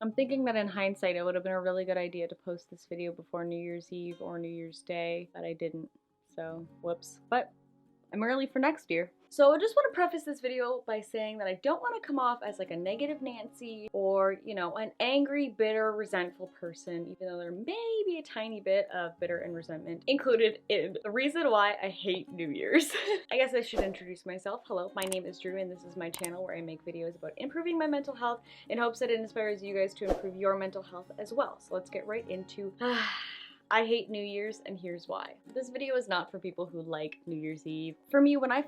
I'm thinking that in hindsight, it would have been a really good idea to post this video before New Year's Eve or New Year's Day, but I didn't. So, whoops. But I'm early for next year. So I just want to preface this video by saying that I don't want to come off as like a negative Nancy or, you know, an angry, bitter, resentful person, even though there may be a tiny bit of bitter and resentment included in the reason why I hate New Year's. I guess I should introduce myself. Hello, my name is Drew and this is my channel where I make videos about improving my mental health in hopes that it inspires you guys to improve your mental health as well. So let's get right into I hate New Year's, and here's why. This video is not for people who like New Year's Eve. For me, when I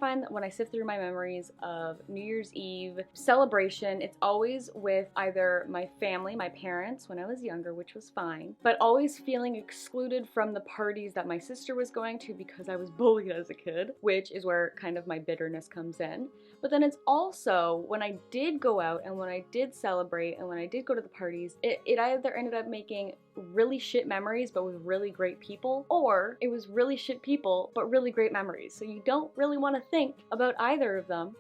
sift through my memories of New Year's Eve celebration, it's always with either my family, my parents when I was younger, which was fine, but always feeling excluded from the parties that my sister was going to because I was bullied as a kid, which is where kind of my bitterness comes in. But then it's also when I did go out and when I did celebrate and when I did go to the parties, it either ended up making really shit memories but with really great people, or it was really shit people but really great memories. So you don't really want to think about either of them,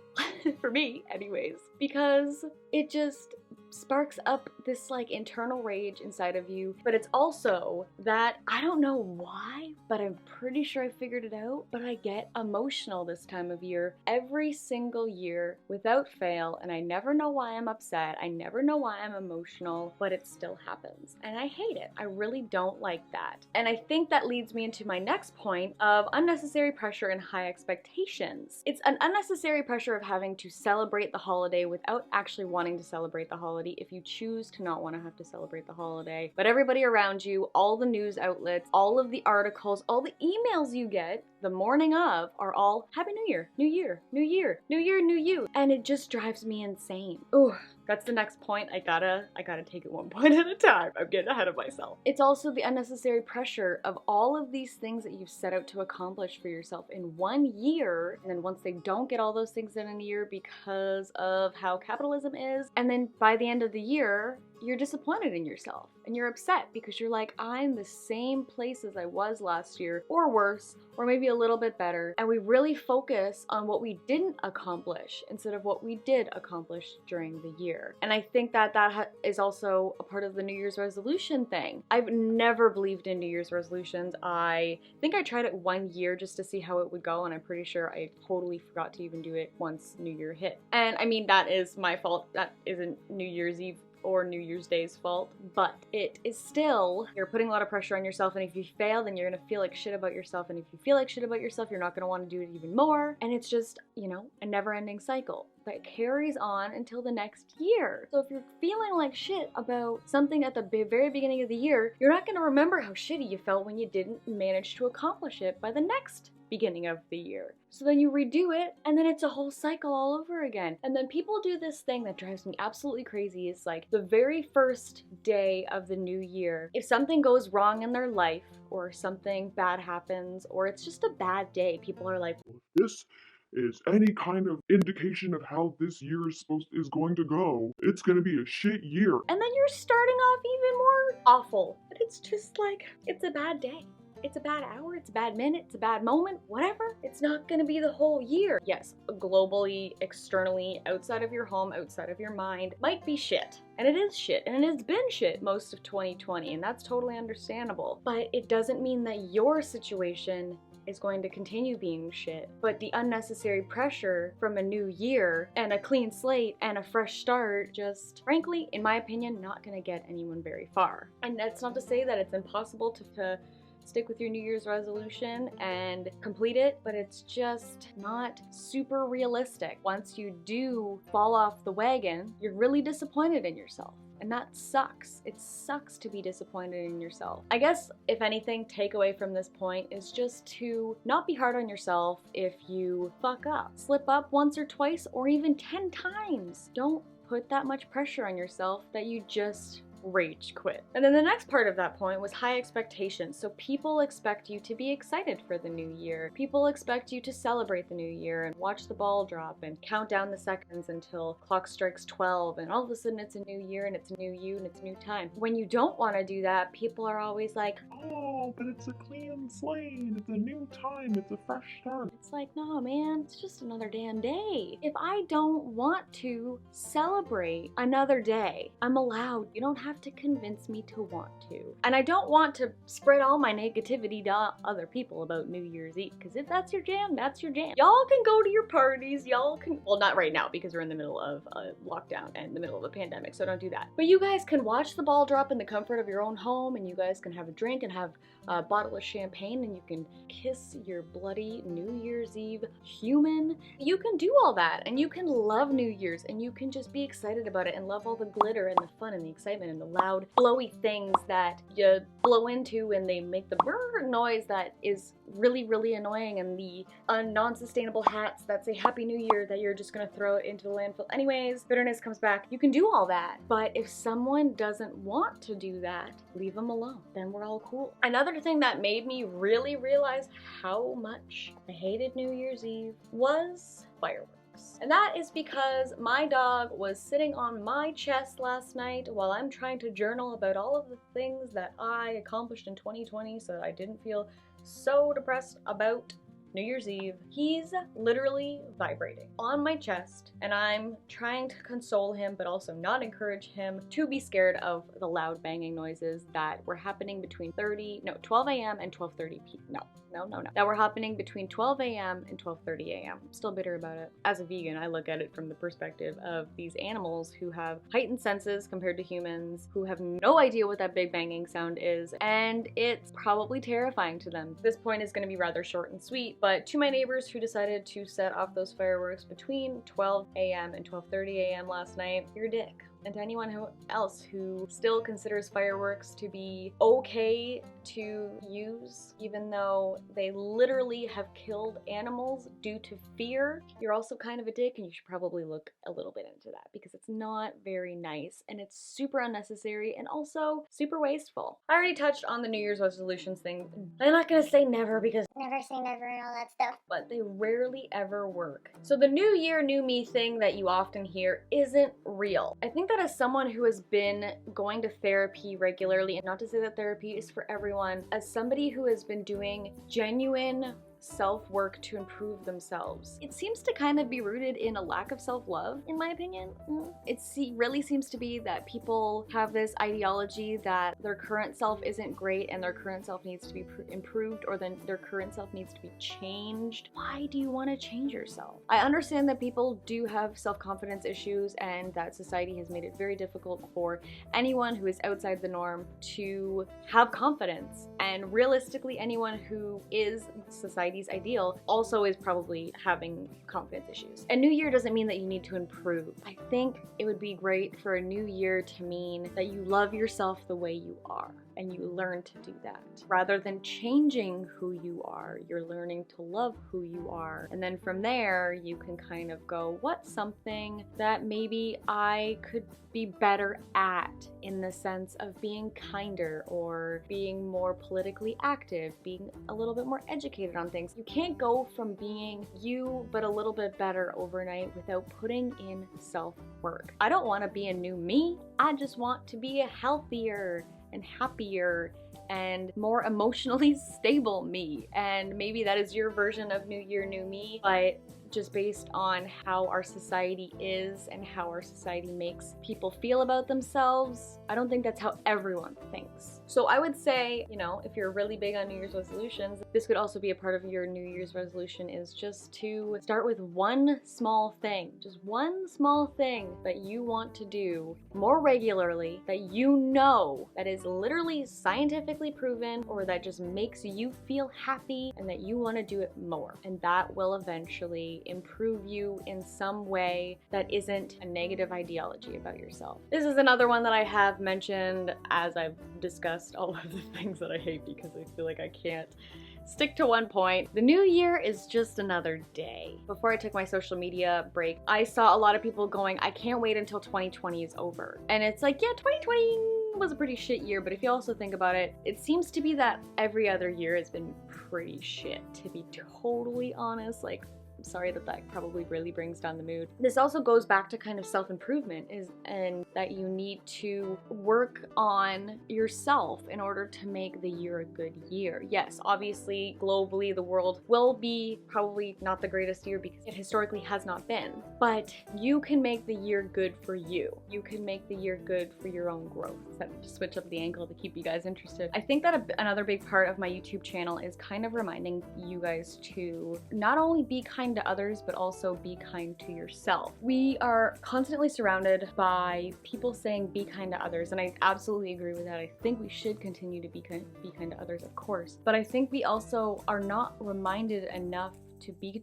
for me anyways, because it just sparks up this like internal rage inside of you. But it's also that, I don't know why, but I'm pretty sure I figured it out, but I get emotional this time of year every single year without fail, and I never know why I'm upset, I never know why I'm emotional, but it still happens and I hate it. I really don't like that. And I think that leads me into my next point of unnecessary pressure and high expectations. It's an unnecessary pressure of having to celebrate the holiday without actually wanting to celebrate the holiday if you choose to not want to have to celebrate the holiday. But everybody around you, all the news outlets, all of the articles, all the emails you get the morning of are all Happy New Year, New Year, New Year, New Year, New You. And it just drives me insane. Ooh, that's the next point. I gotta take it one point at a time. I'm getting ahead of myself. It's also the unnecessary pressure of all of these things that you've set out to accomplish for yourself in 1 year, and then once they don't get all those things in a year because of how capitalism is, and then by the end of the year, you're disappointed in yourself and you're upset because you're like, I'm the same place as I was last year, or worse, or maybe a little bit better. And we really focus on what we didn't accomplish instead of what we did accomplish during the year. And I think that is also a part of the New Year's resolution thing. I've never believed in New Year's resolutions. I think I tried it 1 year just to see how it would go, and I'm pretty sure I totally forgot to even do it once New Year hit. And I mean, that is my fault. That isn't New Year's Eve or New Year's Day's fault, but it is still, you're putting a lot of pressure on yourself, and if you fail, then you're gonna feel like shit about yourself, and if you feel like shit about yourself, you're not gonna want to do it even more, and it's just, you know, a never-ending cycle that carries on until the next year. So if you're feeling like shit about something at the very beginning of the year, you're not gonna remember how shitty you felt when you didn't manage to accomplish it by the next beginning of the year. So then you redo it, and then it's a whole cycle all over again. And then people do this thing that drives me absolutely crazy. It's like the very first day of the new year, if something goes wrong in their life or something bad happens or it's just a bad day, people are like, this is any kind of indication of how this year is going to go. It's gonna be a shit year. and then you're starting off even more awful. But it's just like, it's a bad day. It's a bad hour, it's a bad minute, it's a bad moment, whatever. It's not gonna be the whole year. Yes, globally, externally, outside of your home, outside of your mind, might be shit. And it is shit, and it has been shit most of 2020, and that's totally understandable. But it doesn't mean that your situation is going to continue being shit. But the unnecessary pressure from a new year and a clean slate and a fresh start just, frankly, in my opinion, not gonna get anyone very far. And that's not to say that it's impossible to stick with your New Year's resolution and complete it, but it's just not super realistic. Once you do fall off the wagon, you're really disappointed in yourself. And that sucks. It sucks to be disappointed in yourself. I guess, if anything, takeaway from this point is just to not be hard on yourself if you fuck up. Slip up once or twice or even 10 times. Don't put that much pressure on yourself that you just rage quit. And then the next part of that point was high expectations. So people expect you to be excited for the new year. People expect you to celebrate the new year and watch the ball drop and count down the seconds until clock strikes 12, and all of a sudden it's a new year and it's a new you and it's a new time. When you don't want to do that, people are always like, oh, but it's a clean slate, it's a new time, it's a fresh start. It's like, no man, it's just another damn day. If I don't want to celebrate another day, I'm allowed. You don't have have to convince me to want to. And I don't want to spread all my negativity to other people about New Year's Eve, because if that's your jam, that's your jam. Y'all can go to your parties, y'all can, well, not right now because we're in the middle of a lockdown and the middle of a pandemic, so don't do that. But you guys can watch the ball drop in the comfort of your own home, and you guys can have a drink and have a bottle of champagne, and you can kiss your bloody New Year's Eve human. You can do all that, and you can love New Year's, and you can just be excited about it and love all the glitter and the fun and the excitement and the loud blowy things that you blow into and they make the brrr noise that is really, really annoying, and the non-sustainable hats that say Happy New Year that you're just gonna throw it into the landfill anyways. Bitterness comes back. You can do all that, but if someone doesn't want to do that, leave them alone. Then we're all cool. Another thing that made me really realize how much I hated New Year's Eve was fireworks. And that is because my dog was sitting on my chest last night while I'm trying to journal about all of the things that I accomplished in 2020 so that I didn't feel so depressed about New Year's Eve. He's literally vibrating on my chest, and I'm trying to console him but also not encourage him to be scared of the loud banging noises that were happening between 12 a.m. and 12:30 p.m. That were happening between 12 a.m. and 12:30 a.m. I'm still bitter about it. As a vegan, I look at it from the perspective of these animals who have heightened senses compared to humans, who have no idea what that big banging sound is, and it's probably terrifying to them. This point is going to be rather short and sweet, but to my neighbors who decided to set off those fireworks between 12 a.m. and 12:30 a.m. last night, you're a dick. And to anyone else who still considers fireworks to be okay to use, even though they literally have killed animals due to fear, you're also kind of a dick, and you should probably look a little bit into that because it's not very nice and it's super unnecessary and also super wasteful. I already touched on the New Year's resolutions thing. I'm not gonna say never because never say never and all that stuff, but they rarely ever work. So the new year, new me thing that you often hear isn't real. I think that as someone who has been going to therapy regularly, and not to say that therapy is for everyone, as somebody who has been doing genuine self-work to improve themselves, it seems to kind of be rooted in a lack of self-love, in my opinion. It really seems to be that people have this ideology that their current self isn't great and their current self needs to be improved, or then their current self needs to be changed. Why do you want to change yourself? I understand that people do have self-confidence issues and that society has made it very difficult for anyone who is outside the norm to have confidence, and realistically anyone who is society's ideal also is probably having confidence issues. And new year doesn't mean that you need to improve. I think it would be great for a new year to mean that you love yourself the way you are, and you learn to do that. Rather than changing who you are, you're learning to love who you are. And then from there, you can kind of go, what's something that maybe I could be better at, in the sense of being kinder or being more politically active, being a little bit more educated on things. You can't go from being you but a little bit better overnight without putting in self-work. I don't want to be a new me. I just want to be a healthier and happier and more emotionally stable me. And maybe that is your version of new year, new me, but just based on how our society is and how our society makes people feel about themselves, I don't think that's how everyone thinks. So I would say, you know, if you're really big on New Year's resolutions, this could also be a part of your New Year's resolution, is just to start with one small thing, just one small thing that you want to do more regularly, that you know that is literally scientifically proven, or that just makes you feel happy and that you want to do it more. And that will eventually improve you in some way that isn't a negative ideology about yourself. This is another one that I have mentioned as I've discussed all of the things that I hate, because I feel like I can't stick to one point. The new year is just another day. Before I took my social media break, I saw a lot of people going, I can't wait until 2020 is over. And it's like, yeah, 2020 was a pretty shit year, but if you also think about it, it seems to be that every other year has been pretty shit, to be totally honest. Like, I'm sorry that that probably really brings down the mood. This also goes back to kind of self-improvement and that you need to work on yourself in order to make the year a good year. Yes, obviously, globally, the world will be probably not the greatest year because it historically has not been, but you can make the year good for you. You can make the year good for your own growth. So to switch up the angle to keep you guys interested. I think that another big part of my YouTube channel is kind of reminding you guys to not only be kind to others, but also be kind to yourself. We are constantly surrounded by people saying be kind to others, and I absolutely agree with that. I think we should continue to be kind to others, of course, but I think we also are not reminded enough to be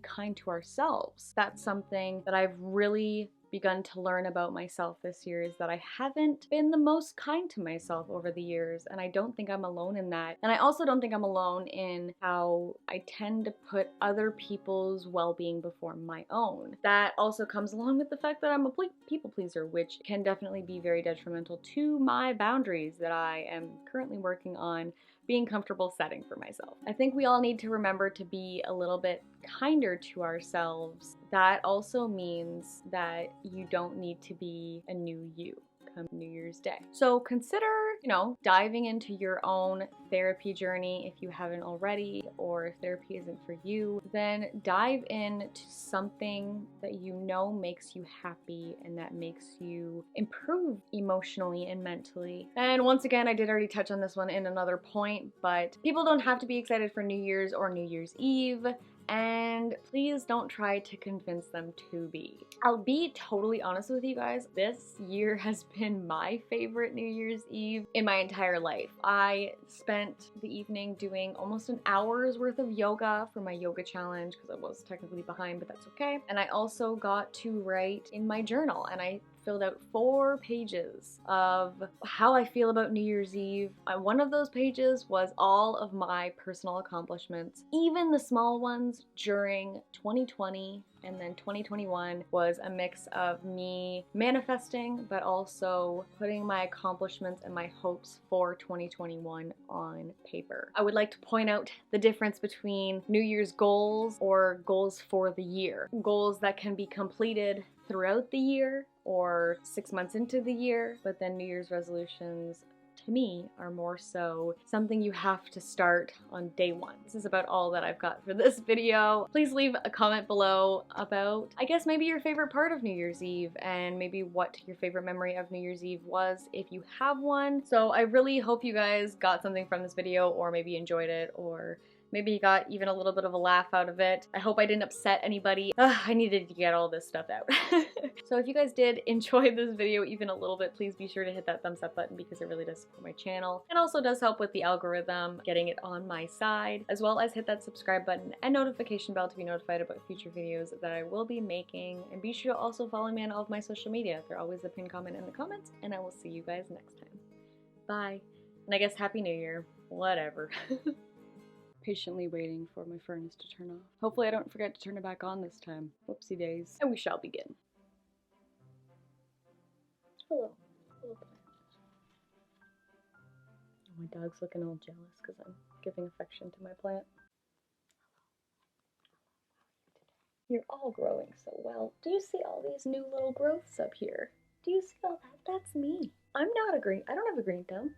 kind to ourselves. That's something that I've really begun to learn about myself this year, is that I haven't been the most kind to myself over the years, and I don't think I'm alone in that. And I also don't think I'm alone in how I tend to put other people's well-being before my own. That also comes along with the fact that I'm a people pleaser, which can definitely be very detrimental to my boundaries that I am currently working on being comfortable setting for myself. I think we all need to remember to be a little bit kinder to ourselves. That also means that you don't need to be a new you come New Year's Day. So consider, diving into your own therapy journey if you haven't already, or if therapy isn't for you, then dive into something that you know makes you happy and that makes you improve emotionally and mentally. And once again, I did already touch on this one in another point, but people don't have to be excited for New Year's or New Year's Eve. And please don't try to convince them to be. I'll be totally honest with you guys, this year has been my favorite New Year's Eve in my entire life. I spent the evening doing almost an hour's worth of yoga for my yoga challenge, because I was technically behind, but that's okay. And I also got to write in my journal, and I filled out 4 pages of how I feel about New Year's Eve. One of those pages was all of my personal accomplishments, even the small ones during 2020, and then 2021 was a mix of me manifesting, but also putting my accomplishments and my hopes for 2021 on paper. I would like to point out the difference between New Year's goals or goals for the year. Goals that can be completed throughout the year or 6 months into the year, but then New Year's resolutions to me are more so something you have to start on day 1. This is about all that I've got for this video. Please leave a comment below about, I guess, maybe your favorite part of New Year's Eve, and maybe what your favorite memory of New Year's Eve was if you have one. So I really hope you guys got something from this video, or maybe enjoyed it, or maybe you got even a little bit of a laugh out of it. I hope I didn't upset anybody. I needed to get all this stuff out. So if you guys did enjoy this video even a little bit, please be sure to hit that thumbs up button, because it really does support my channel. And also does help with the algorithm, getting it on my side, as well as hit that subscribe button and notification bell to be notified about future videos that I will be making. And be sure to also follow me on all of my social media. They're always a pinned comment in the comments, and I will see you guys next time. Bye. And I guess Happy New Year. Whatever. Patiently waiting for my furnace to turn off. Hopefully I don't forget to turn it back on this time. Whoopsie days. And we shall begin. Hello. Hello, plant. Oh, my dog's looking all jealous because I'm giving affection to my plant. You're all growing so well. Do you see all these new little growths up here? Do you see all that? That's me. I don't have a green thumb.